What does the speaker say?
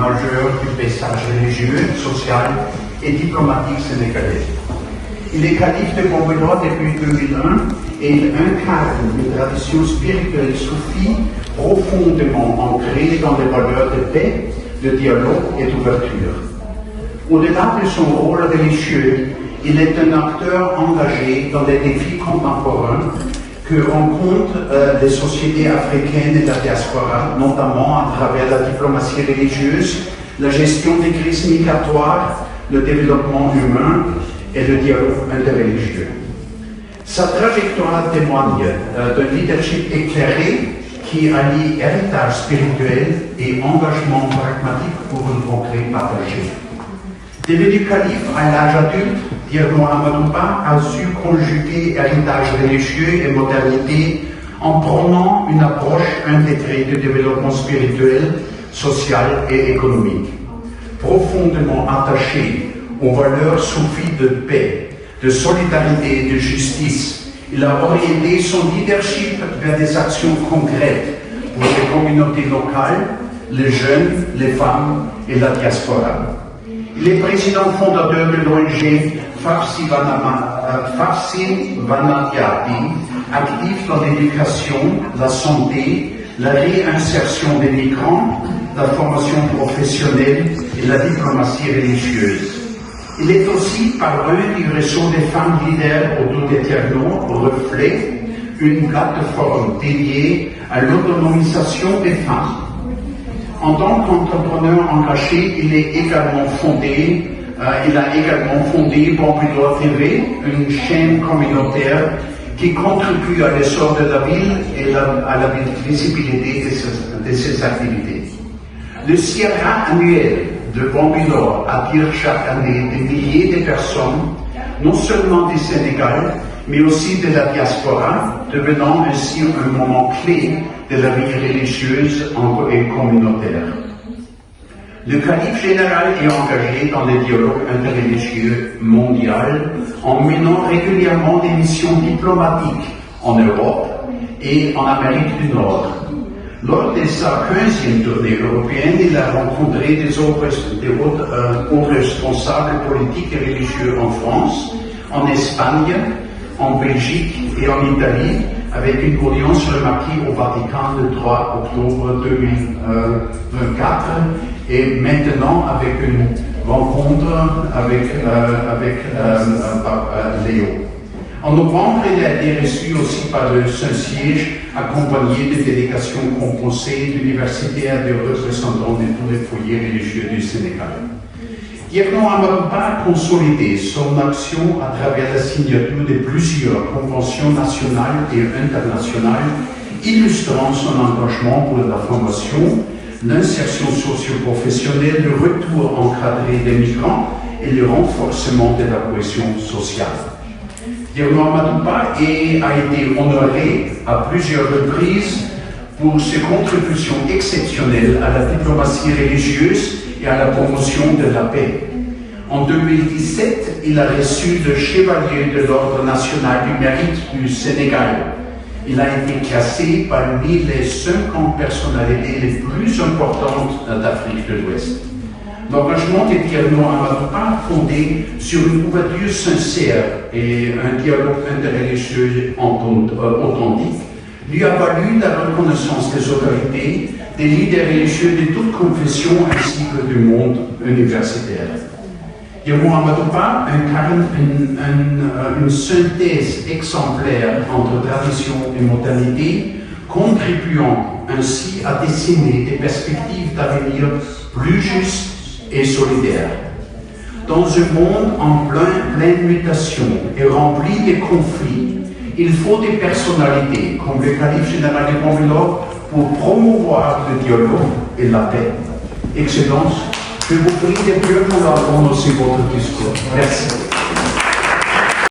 majeur du paysage religieux, social et diplomatique sénégalais. Il est calife de Bambilor depuis 2001 et il incarne une tradition spirituelle soufie profondément ancrée dans les valeurs de paix, de dialogue et d'ouverture. Au-delà de son rôle religieux, il est un acteur engagé dans les défis contemporains que rencontrent les sociétés africaines et la diaspora, notamment à travers la diplomatie religieuse, la gestion des crises migratoires, le développement humain et le dialogue interreligieux. Sa trajectoire témoigne d'un leadership éclairé qui allie héritage spirituel et engagement pragmatique pour un progrès partagé. Devenu calife à l'âge adulte, Thierno Amadou Ba a su conjuguer héritage religieux et modernité en prenant une approche intégrée de développement spirituel, social et économique. Profondément attaché aux valeurs soufis de paix, de solidarité et de justice, il a orienté son leadership vers des actions concrètes pour les communautés locales, les jeunes, les femmes et la diaspora. Il est président fondateur de l'ONG Farsi Vanadiati, actif dans l'éducation, la santé, la réinsertion des migrants, la formation professionnelle et la diplomatie religieuse. Il est aussi parrain du réseau des femmes leaders autour des Thierno, Reflet, une plateforme dédiée à l'autonomisation des femmes. En tant qu'entrepreneur engagé, il a également fondé Bambilor TV, une chaîne communautaire qui contribue à l'essor de la ville et à la visibilité de ses activités. Le Sierra annuel de Bambilor attire chaque année des milliers de personnes, non seulement du Sénégal, mais aussi de la diaspora, devenant ainsi un moment clé de la vie religieuse et communautaire. Le calife général est engagé dans le dialogue interreligieux mondial en menant régulièrement des missions diplomatiques en Europe et en Amérique du Nord. Lors de sa 15e tournée européenne, il a rencontré des hauts responsables politiques et religieux en France, en Espagne, en Belgique et en Italie, avec une audience remarquée au Vatican le 3 octobre 2024 et maintenant avec une rencontre avec Léo. En novembre, il a été reçu aussi par le Saint-Siège, accompagné de délégations composées d'universitaires et de représentants de tous les foyers religieux du Sénégal. Thierno Amadou Ba a consolidé son action à travers la signature de plusieurs conventions nationales et internationales, illustrant son engagement pour la formation, l'insertion socio-professionnelle, le retour encadré des migrants et le renforcement de la cohésion sociale. Thierno Amadou Ba a été honoré à plusieurs reprises pour ses contributions exceptionnelles à la diplomatie religieuse et à la promotion de la paix. En 2017, il a reçu le Chevalier de l'Ordre national du mérite du Sénégal. Il a été classé parmi les 50 personnalités les plus importantes d'Afrique de l'Ouest. L'engagement de Thierno Amadou Ba, fondé sur une ouverture sincère et un dialogue interreligieux authentique, lui a valu la reconnaissance des autorités, des leaders religieux de toutes confessions ainsi que du monde universitaire. Thierno Amadou Ba incarne une synthèse exemplaire entre tradition et modernité, contribuant ainsi à dessiner des perspectives d'avenir plus justes et solidaires. Dans un monde en pleine mutation et rempli de conflits, il faut des personnalités comme le calife général de Bambilor pour promouvoir le dialogue et la paix. Excellence, je vous prie de bien vouloir prononcer votre discours. Merci.